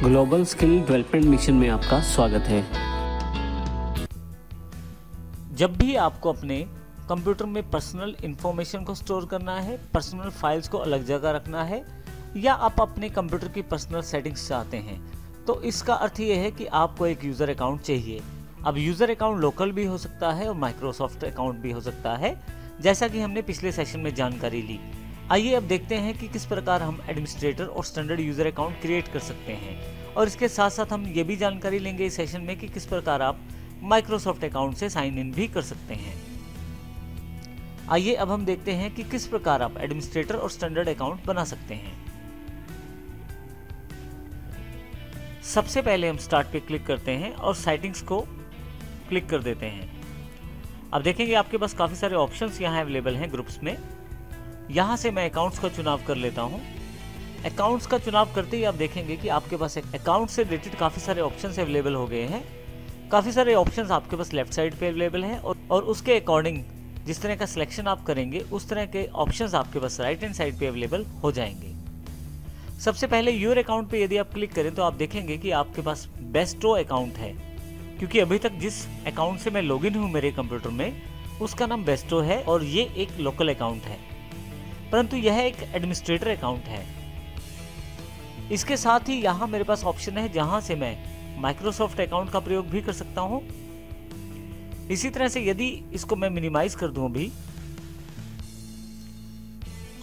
Global skill development mission में आपका स्वागत है। जब भी आपको अपने कंप्यूटर में पर्सनल इंफॉर्मेशन को स्टोर करना है, पर्सनल फाइल्स को अलग जगह रखना है, या आप अपने कंप्यूटर की पर्सनल सेटिंग्स चाहते हैं, तो इसका अर्थ ये है कि आपको एक यूज़र अकाउंट चाहिए। अब यूज़र अकाउंट लोकल भी हो सकता है और माइक्रोसॉफ्ट अकाउंट भी हो सकता है, जैसा कि हमने पिछले सेशन में जानकारी ली। आइए अब देखते हैं कि किस प्रकार हम एडमिनिस्ट्रेटर और स्टैंडर्ड यूज़र अकाउंट क्रिएट कर सकते हैं, और इसके साथ साथ हम ये भी जानकारी लेंगे इस सेशन में कि किस प्रकार आप माइक्रोसॉफ्ट अकाउंट से साइन इन भी कर सकते हैं। आइए अब हम देखते हैं कि किस प्रकार आप एडमिनिस्ट्रेटर और स्टैंडर्ड अकाउंट बना सकते हैं। सबसे पहले हम स्टार्ट पे क्लिक करते हैं और सेटिंग्स को क्लिक कर देते हैं। अब देखेंगे आपके पास काफ़ी सारे ऑप्शंस यहाँ अवेलेबल हैं ग्रुप्स में। यहाँ से मैं अकाउंट्स का चुनाव कर लेता हूँ। अकाउंट्स का चुनाव करते ही आप देखेंगे कि आपके पास एक अकाउंट से रिलेटेड काफ़ी सारे ऑप्शंस अवेलेबल हो गए हैं। काफ़ी सारे ऑप्शंस आपके पास लेफ्ट साइड पे अवेलेबल हैं और उसके अकॉर्डिंग जिस तरह का सिलेक्शन आप करेंगे उस तरह के ऑप्शंस आपके पास राइट हैंड साइड पे अवेलेबल हो जाएंगे। सबसे पहले योर अकाउंट पे यदि आप क्लिक करें तो आप देखेंगे कि आपके पास बेस्टो अकाउंट है, क्योंकि अभी तक जिस अकाउंट से मैं लॉगिन हूँ मेरे कंप्यूटर में उसका नाम बेस्टो है और ये एक लोकल अकाउंट है, परंतु यह एक एडमिनिस्ट्रेटर अकाउंट है। इसके साथ ही यहाँ मेरे पास ऑप्शन है जहाँ से मैं माइक्रोसॉफ्ट अकाउंट का प्रयोग भी कर सकता हूँ। इसी तरह से यदि इसको मैं मिनिमाइज कर दूं अभी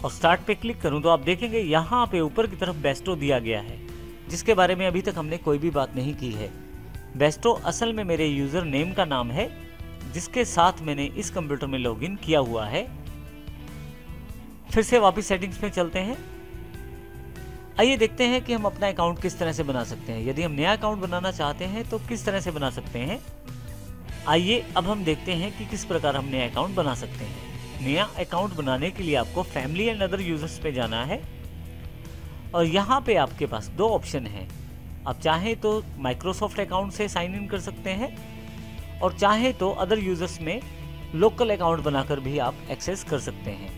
और स्टार्ट पे क्लिक करूं तो आप देखेंगे यहाँ पे ऊपर की तरफ बेस्टो दिया गया है, जिसके बारे में अभी तक हमने कोई भी बात नहीं की है। बेस्टो असल में मेरे यूजर नेम का नाम है जिसके साथ मैंने इस कंप्यूटर में लॉगिन किया हुआ है। फिर से वापस सेटिंग्स में चलते हैं। आइए देखते हैं कि हम अपना अकाउंट किस तरह से बना सकते हैं। यदि हम नया अकाउंट बनाना चाहते हैं तो किस तरह से बना सकते हैं। आइए अब हम देखते हैं कि किस प्रकार हम नया अकाउंट बना सकते हैं। नया अकाउंट बनाने के लिए आपको फैमिली एंड अदर यूजर्स पे जाना है और यहाँ पे आपके पास दो ऑप्शन हैं। आप चाहें तो माइक्रोसॉफ्ट अकाउंट से साइन इन कर सकते हैं और चाहें तो अदर यूजर्स में लोकल अकाउंट बनाकर भी आप एक्सेस कर सकते हैं।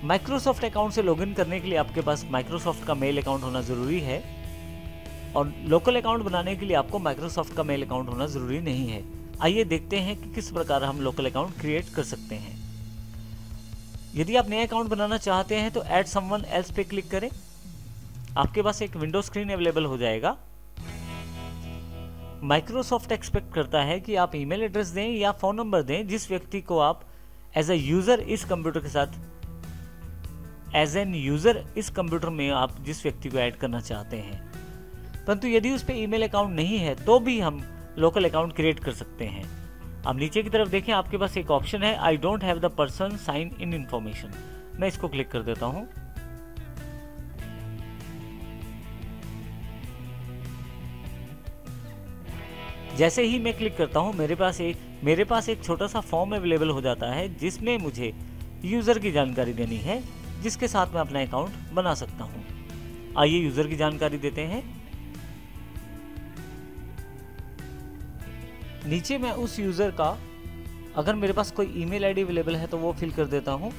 माइक्रोसॉफ्ट अकाउंट से लॉगिन करने के लिए आपके पास माइक्रोसॉफ्ट का मेल अकाउंट होना ज़रूरी है और लोकल अकाउंट बनाने के लिए आपको माइक्रोसॉफ्ट का मेल अकाउंट होना ज़रूरी नहीं है। आइए देखते हैं कि किस प्रकार हम लोकल अकाउंट क्रिएट कर सकते हैं। यदि आप नया अकाउंट बनाना चाहते हैं तो ऐड समवन एल्स पे क्लिक करें। आपके पास एक विंडो स्क्रीन अवेलेबल हो जाएगा। माइक्रोसॉफ्ट एक्सपेक्ट करता है कि आप ईमेल एड्रेस दें या फ़ोन नंबर दें जिस व्यक्ति को आप एज अ यूज़र इस कंप्यूटर के साथ एज एन यूज़र इस कंप्यूटर में आप जिस व्यक्ति को ऐड करना चाहते हैं। परंतु यदि उस पर ईमेल अकाउंट नहीं है तो भी हम लोकल अकाउंट क्रिएट कर सकते हैं। अब नीचे की तरफ देखें, आपके पास एक ऑप्शन है I don't have the person sign in information. मैं इसको क्लिक कर देता हूं। जैसे ही मैं क्लिक करता हूं मेरे पास एक छोटा सा फॉर्म अवेलेबल हो जाता है जिसमें मुझे यूज़र की जानकारी देनी है जिसके साथ मैं अपना अकाउंट बना सकता हूं। आइए यूज़र की जानकारी देते हैं। नीचे मैं उस यूज़र का अगर मेरे पास कोई ईमेल आईडी अवेलेबल है तो वो फिल कर देता हूं,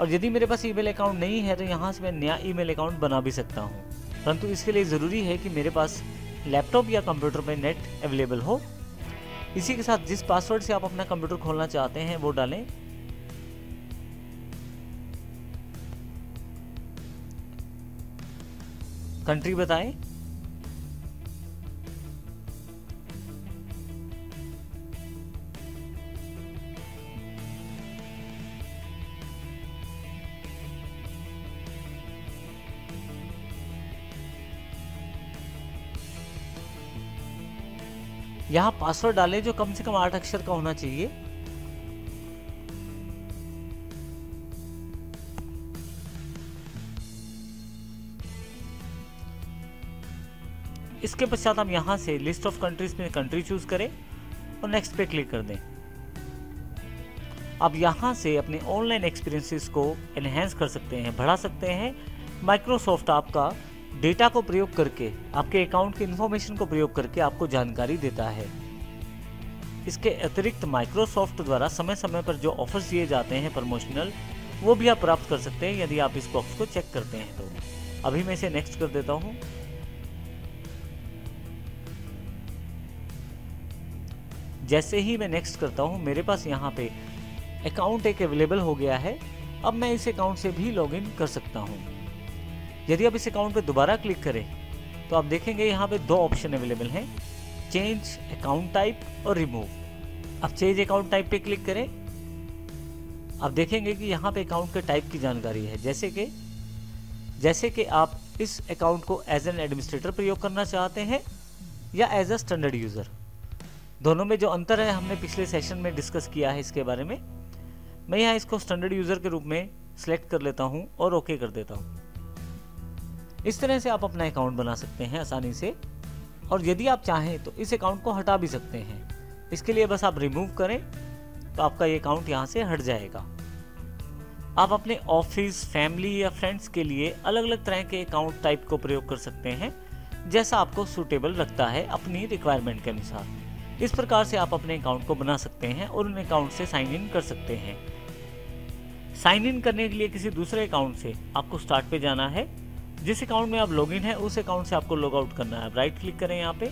और यदि मेरे पास ईमेल अकाउंट नहीं है तो यहाँ से मैं नया ईमेल अकाउंट बना भी सकता हूं। परंतु इसके लिए ज़रूरी है कि मेरे पास लैपटॉप या कंप्यूटर में नेट अवेलेबल हो। इसी के साथ जिस पासवर्ड से आप अपना कंप्यूटर खोलना चाहते हैं वो डालें। कंट्री बताएं। यहाँ पासवर्ड डालें जो कम से कम 8 अक्षर का होना चाहिए। इसके पश्चात हम यहाँ से लिस्ट ऑफ कंट्रीज में कंट्री चूज करें और नेक्स्ट पे क्लिक कर दें। अब यहाँ से अपने ऑनलाइन एक्सपीरियंसेस को एनहेंस कर सकते हैं, बढ़ा सकते हैं। माइक्रोसॉफ्ट आपका डेटा को प्रयोग करके, आपके अकाउंट की इंफॉर्मेशन को प्रयोग करके आपको जानकारी देता है। इसके अतिरिक्त माइक्रोसॉफ्ट द्वारा समय समय पर जो ऑफर्स दिए जाते हैं प्रमोशनल, वो भी आप प्राप्त कर सकते हैं यदि आप इस बॉक्स को चेक करते हैं तो। अभी मैं इसे नेक्स्ट कर देता हूं। जैसे ही मैं नेक्स्ट करता हूं मेरे पास यहाँ पे अकाउंट एक अवेलेबल हो गया है। अब मैं इस अकाउंट से भी लॉगिन कर सकता हूं। यदि आप इस अकाउंट पे दोबारा क्लिक करें तो आप देखेंगे यहाँ पे दो ऑप्शन अवेलेबल हैं, चेंज अकाउंट टाइप और रिमूव। अब चेंज अकाउंट टाइप पे क्लिक करें। आप देखेंगे कि यहाँ पे अकाउंट के टाइप की जानकारी है, जैसे कि आप इस अकाउंट को एज एन एडमिनिस्ट्रेटर प्रयोग करना चाहते हैं या एज अ स्टैंडर्ड यूज़र। दोनों में जो अंतर है हमने पिछले सेशन में डिस्कस किया है इसके बारे में। मैं यहाँ इसको स्टैंडर्ड यूज़र के रूप में सिलेक्ट कर लेता हूँ और ओके कर देता हूँ। इस तरह से आप अपना अकाउंट बना सकते हैं आसानी से, और यदि आप चाहें तो इस अकाउंट को हटा भी सकते हैं। इसके लिए बस आप रिमूव करें तो आपका ये अकाउंट यहाँ से हट जाएगा। आप अपने ऑफिस, फैमिली या फ्रेंड्स के लिए अलग अलग तरह के अकाउंट टाइप को प्रयोग कर सकते हैं, जैसा आपको सूटेबल लगता है अपनी रिक्वायरमेंट के अनुसार। इस प्रकार से आप अपने अकाउंट को बना सकते हैं और उन अकाउंट से साइन इन कर सकते हैं। साइन इन करने के लिए किसी दूसरे अकाउंट से आपको स्टार्ट पे जाना है। जिस अकाउंट में आप लॉगिन है उस अकाउंट से आपको लॉग आउट करना है। राइट क्लिक करें यहाँ पे,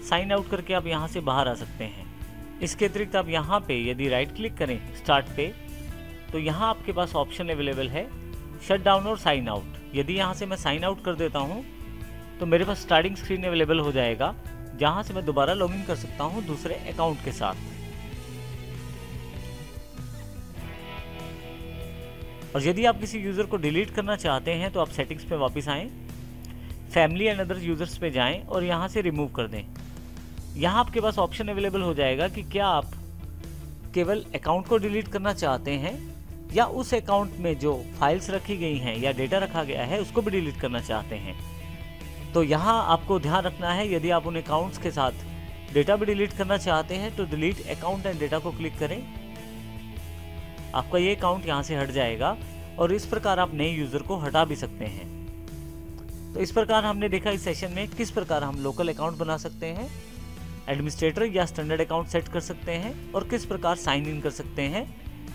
साइन आउट करके आप यहाँ से बाहर आ सकते हैं। इसके अतिरिक्त आप यहाँ पे यदि राइट क्लिक करें स्टार्ट पे, तो यहाँ आपके पास ऑप्शन अवेलेबल है शट डाउन और साइन आउट। यदि यहाँ से मैं साइन आउट कर देता हूँ तो मेरे पास स्टार्टिंग स्क्रीन अवेलेबल हो जाएगा, जहाँ से मैं दोबारा लॉगिन कर सकता हूँ दूसरे अकाउंट के साथ। और यदि आप किसी यूज़र को डिलीट करना चाहते हैं तो आप सेटिंग्स पे वापस आएँ, फैमिली एंड अदर यूज़र्स पे जाएं और यहाँ से रिमूव कर दें। यहाँ आपके पास ऑप्शन अवेलेबल हो जाएगा कि क्या आप केवल अकाउंट को डिलीट करना चाहते हैं या उस अकाउंट में जो फाइल्स रखी गई हैं या डेटा रखा गया है उसको भी डिलीट करना चाहते हैं। तो यहाँ आपको ध्यान रखना है, यदि आप उन अकाउंट्स के साथ डेटा भी डिलीट करना चाहते हैं तो डिलीट अकाउंट एंड डेटा को क्लिक करें। आपका ये अकाउंट यहाँ से हट जाएगा और इस प्रकार आप नए यूज़र को हटा भी सकते हैं। तो इस प्रकार हमने देखा इस सेशन में किस प्रकार हम लोकल अकाउंट बना सकते हैं, एडमिनिस्ट्रेटर या स्टैंडर्ड अकाउंट सेट कर सकते हैं और किस प्रकार साइन इन कर सकते हैं।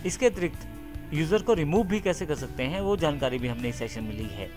इसके अतिरिक्त यूज़र को रिमूव भी कैसे कर सकते हैं वो जानकारी भी हमने इस सेशन में ली है।